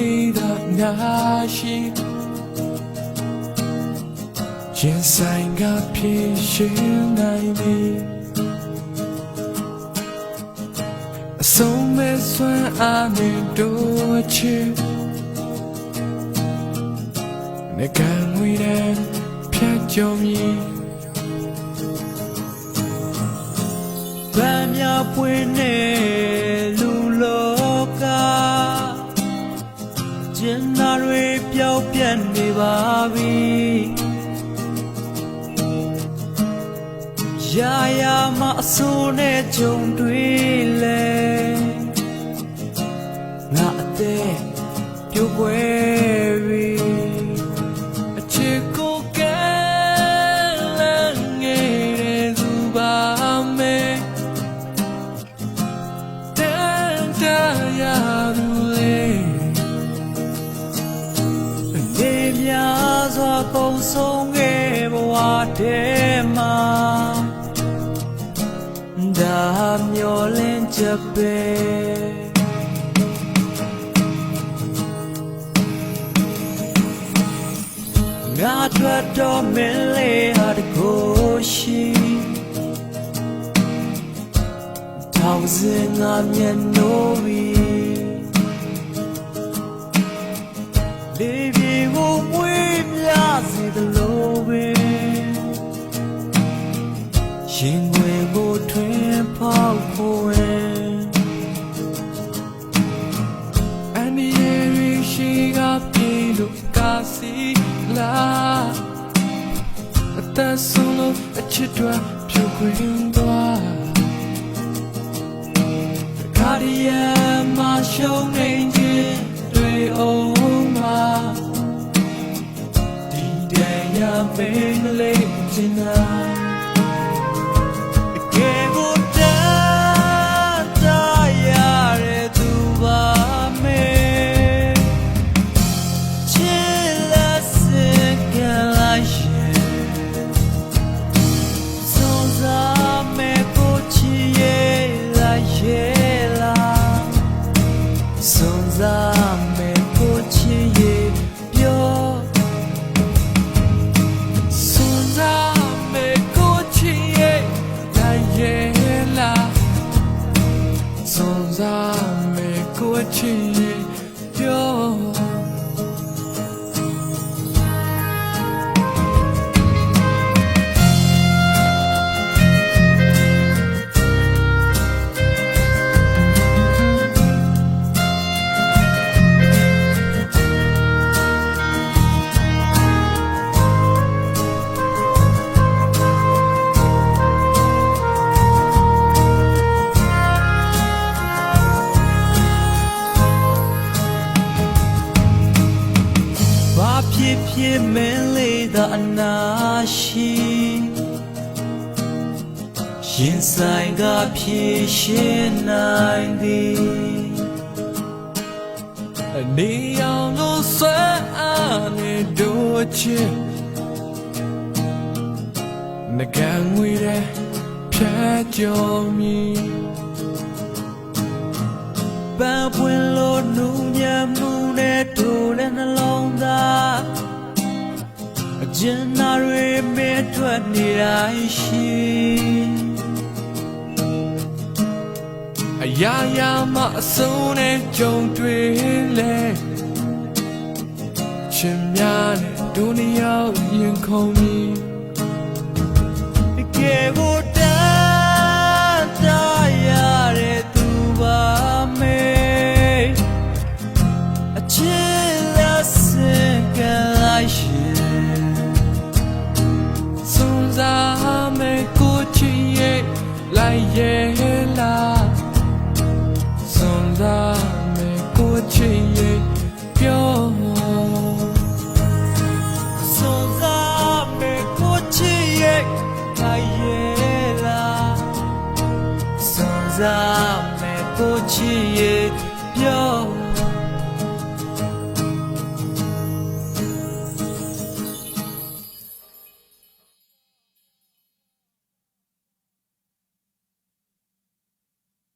နေတာများရှိရင်ဆိုင်ကဖြည့်ရှင်နိုင်ပြီအဆုံးမဲ့ဆွမ်းအားနဲ့တို့ချစ်နေကံဝေးတဲ့ဖြတ်ကျော်မြည်ဗမ်းများပွင့်နေလူလောကကျင်နာတွေပျောက်ပြတ်နေပါပြီရာရာမအဆိုးနဲ့ကြုံတွေ့လဲငါအသက်ပြိုကွယ်ပြီအချစ်ကိုကဲလန်းငယ်တဲ့သူပါမယ်တန်တရာသူလေးလေများစွာပုံဆုံးခဲ့ဘဝထဲမှာဒါမျောလင်းချက်ပဲငါထွက်တော့မင်းလေးဟာတကိုရှိထောင်စင်ငါမျက်နှိုးပြီးလေးပြေကိုမွေးမြစေသလိုပဲရင်ွယ်ကိုထွင်ဖောက်ဖို့အန်ဒီရီရှိကပြေလို့ကာစီလာအသက်ဆုံးလို့အချစ်တွေဖြူခွင်းသွားကာဒီယမ်မှာရှုံးနေခြင်းတွေအောင်မှာဒီတရားမင်းလေးချင်တာဖြစ်မင်းလေးသာအနာရှိရင်ဆိုင်ကဖြစ်ရှင်နိုင်သည်နေအောင်လို့ဆွဲအားနဲ့တို့ချစ်ငကံငွေတဲ့ဖြတ်ကျော်မြည်ပန်းပွင့်လို့နူးညံ့မှုနဲ့ထိုးတဲ့နှလုံးသားအကျဉ်းနာတွေမဲထွက်နေတိုင်းရှိအရာရာမအဆုံးနဲ့ကြုံတွေ့လဲချင်းများနဲ့ဒုနီယာရင်ခုန်ပြီးကဲကိုတန်တရတဲ့သူပါမေအချစ်လက်စင်ကလိုက်ရှင်စွန်စားမဲ့ကိုချီရဲ့လိုက်ရဲ့